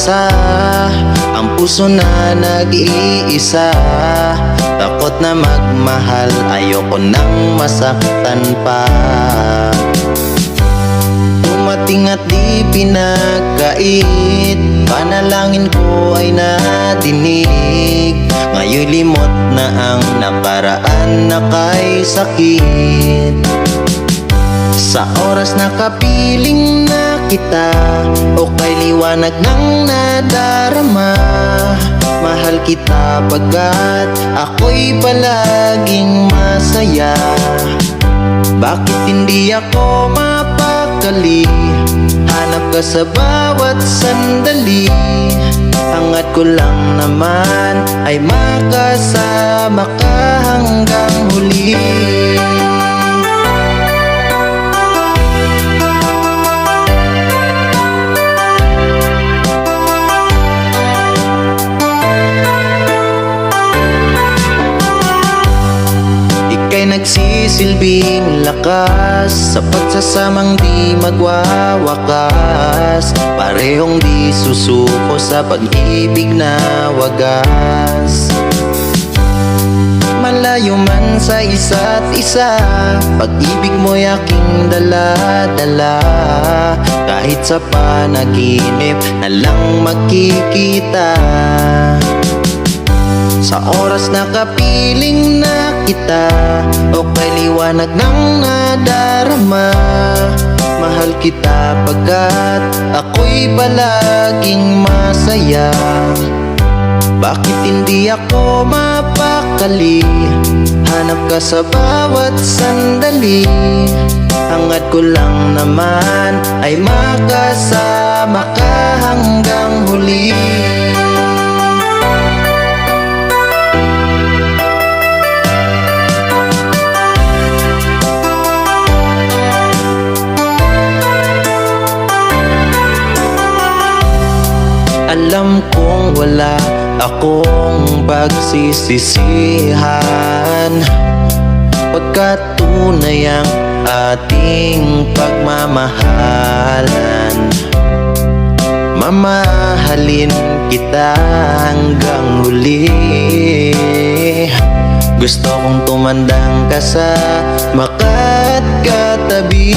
pag-asa, ang puso na nag-iisa. Takot na magmahal, ayoko nang masaktan pa. Dumating at di pinagkait, panalangin ko ay nadinig. Ngayon limot na ang nakaraan na kay sakit. Sa oras na kapiling na kita, o kay liwanag ng nadarama, mahal kita pagkat ako'y palaging masaya. Bakit hindi ako mapakali? Hanap ka sa bawat sandali. Hangat ko lang naman ay makasama ka hanggang huli. Ika'y nagsisilbing lakas sa pagsasamang di magwawakas. Parehong di susuko sa pag-ibig na wagas. Malayo man sa isa't isa, pag-ibig mo'y aking dala-dala. Kahit sa panaginip na lang magkikita, sa oras na kapiling na kita, o kay liwanag ng nadarama, mahal kita pagkat ako'y palaging masaya. Bakit hindi ako mapakali? Hanap ka sa bawat sandali. Hangat ko lang naman ay makasama ka hanggang huli. Alam kong wala akong pagsisisihan, pagkat tunay ang ating pagmamahalan. Mamahalin kita hanggang huli. Gusto kong tumandang ka sa makat katabi.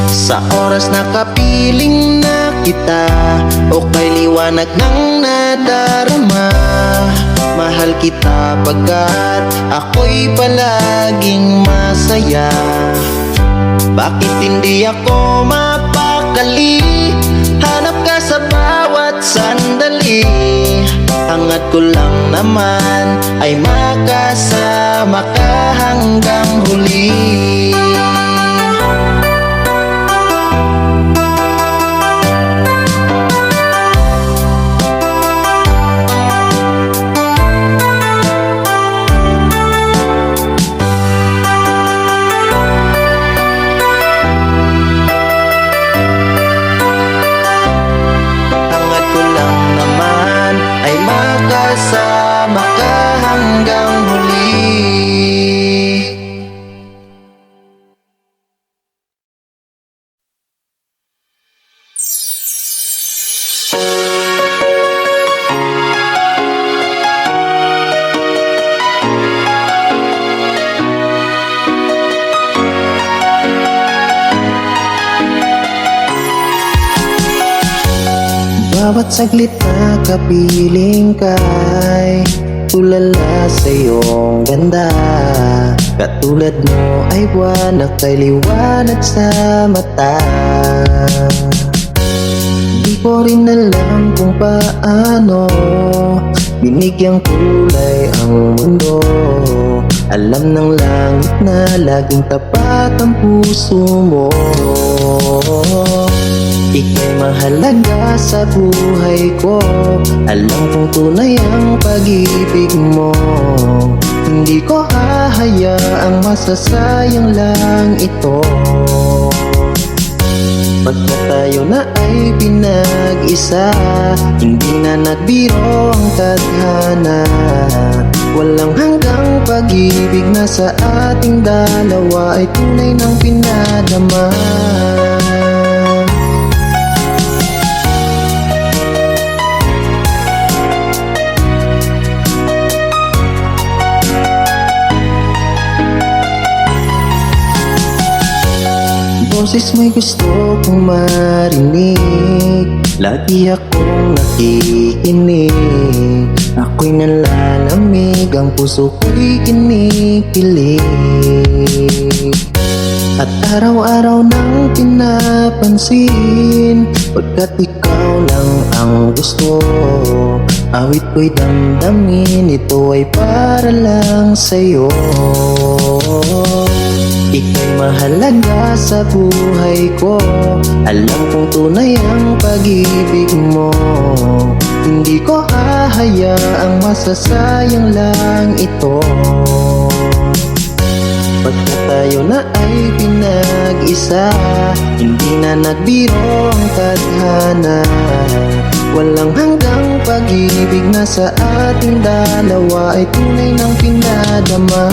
Sa oras na kapiling na kita, o kay liwanag ng nadarama, mahal kita pagkat ako'y palaging masaya. Bakit hindi ako mapakali? Hanap ka sa bawat sandali. Hangat ko lang naman ay makasama ka hanggang huli. Sama ka hanggang huli. Bawat saglit na kapiling ka'y tulala sa iyong ganda. Katulad mo ay buwan na kay liwanag sa mata. Di ko rin alam kung paano binigyang kulay ang mundo. Alam ng langit na laging tapat ang puso mo. Ika'y mahalaga sa buhay ko. Alam kong tunay ang pag-ibig mo. Hindi ko hahayaang masasayang lang ito. Pagka tayo na ay pinag-isa, hindi na nagbiro ang tadhana. Walang hanggang pag-ibig na sa ating dalawa ay tunay ng pinadama. boses mo'y gusto kong marinig. Lagi akong nakikinig, ako'y nalalamig, ang puso ko'y kinikilig. At araw-araw nang pinapansin, pagkat ikaw lang ang gusto. Awit ko'y damdamin, ito ay para lang sa'yo. Ika'y mahalaga sa buhay ko, alam kong tunay ang pag-ibig mo. Hindi ko hahayaang masasayang lang ito. Pagkat tayo na ay pinag-isa, hindi na nagbiro ang tadhana. Walang hanggang pag-ibig na sa ating dalawa ay tunay ng pinadama.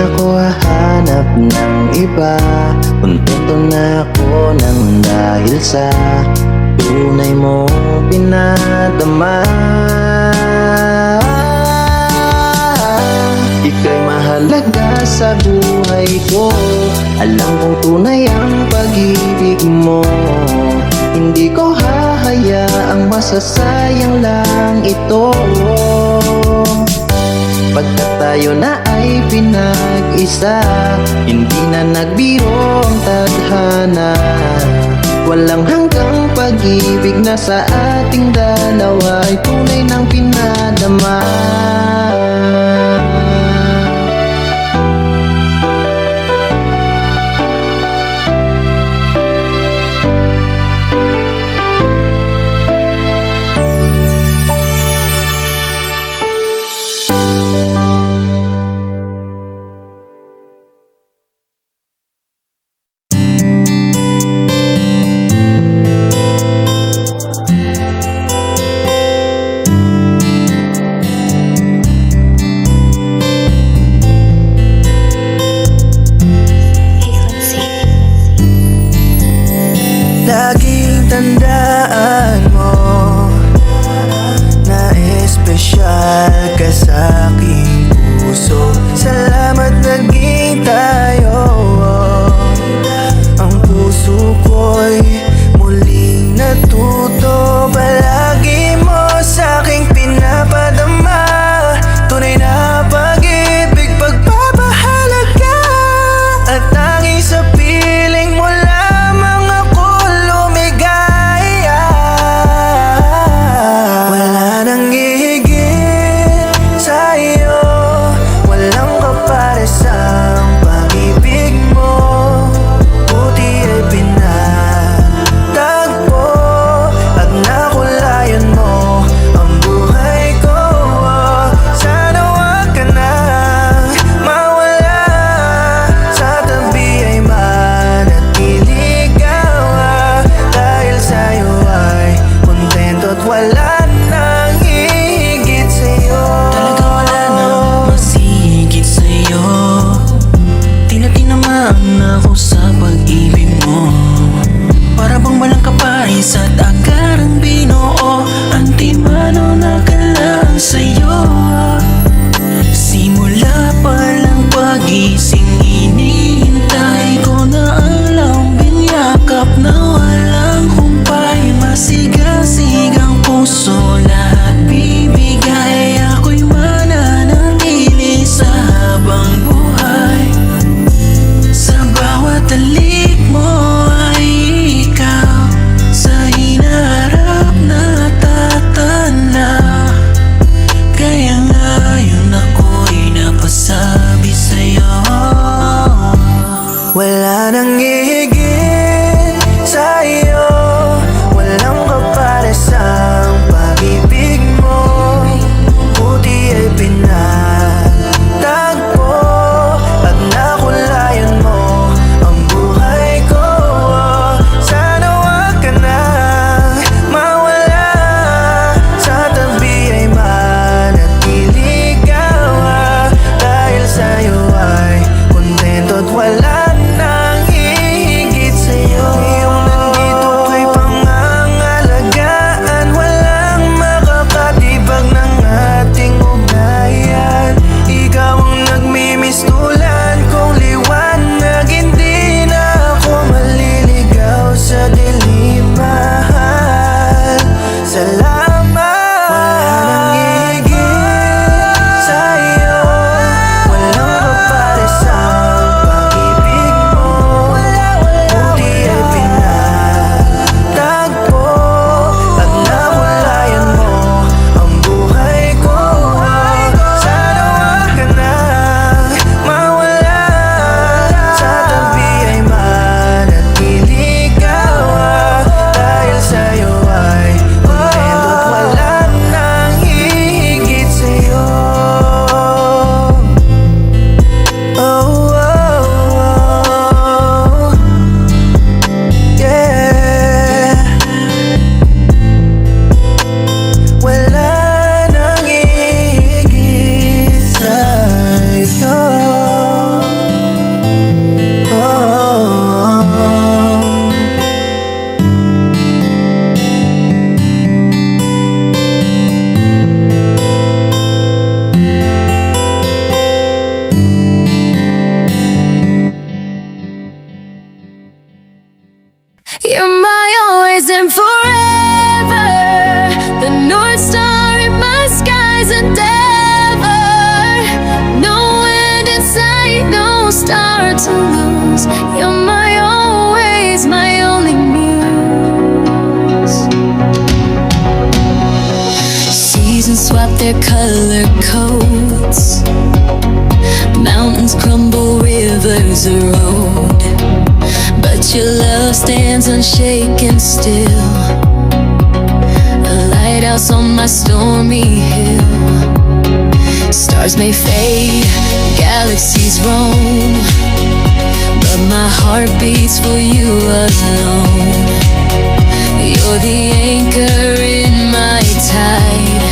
Ako hahanap ng iba, kontento na ako nang dahil sa tunay mong pinadama. Ika'y mahalaga sa buhay ko, alam kong tunay ang pag-ibig mo. Hindi ko hahayaang masasayang lang ito. Pagkat tayo na ay pinag-isa, hindi na nagbiro ang tadhana. Walang hanggang pag-ibig na sa ating dalawa ay tunay ng pinadama. Laging tandaan mo na espesyal ka sa aking puso. Salamat naging tayo. Ang puso ko'y muling natuto. Palagi mo sa aking pinapadama tunay na pag-ibig, pagpapahalaga. At tanging sa piling mo lamang ako lumigaya. Wala nang hihigit sa'yo, walang kaparesang pag-ibig mo. Buti ay pinagtagpo at nakulayan mo ang buhay ko. Sana wag ka nang mawala, sa tabi ay manatili ka. Dahil sa'yo ay kontento at wala nang higit sa'yo. Talaga wala nang masihigit sa'yo. Di na tinamaan ako sa pag-ibig mo. Para bang walang kapais at akarang binuo, antimano na kalaan sa'yo. Simula pa lang pagising, hinihintay ko na ang lambing yakap na walang humpay. Masigasig ang puso, lahat bibigay. Ako'y mananatili sa habang buhay. Sa bawat talik mo ay ikaw, sa hinaharap na tatanaw. Kaya You're my always and forever, the North Star in my sky's endeavor. No end in sight, no star to lose. You're my always, my only muse. Seasons swap their color coats, mountains crumble, rivers erode, but your love stands unshaken still, a lighthouse on my stormy hill. Stars may fade, galaxies roam, but my heart beats for you alone. You're the anchor in my tide,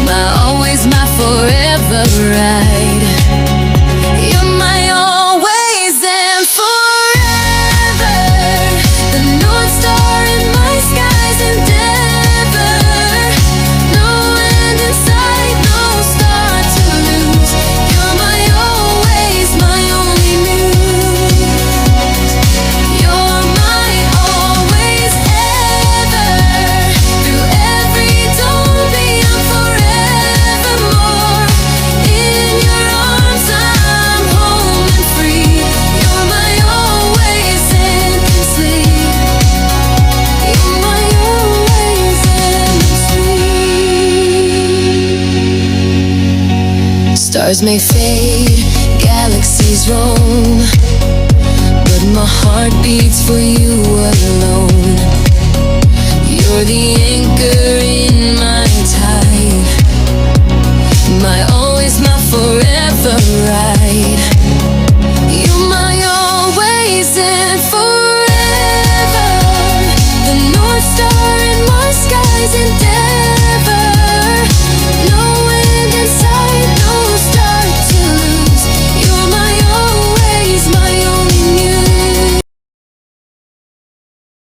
my always, my forever ride. You're my always and forever, the North Star in my sky's endeavor. No end in sight, no star to lose. You're my always, my only muse. You're my always ever, through every dawn beyond forevermore. In your arms I'm home and free. You're my always and complete. You're my always and sweet. Stars may fade, galaxies roam, but my heart beats for you alone.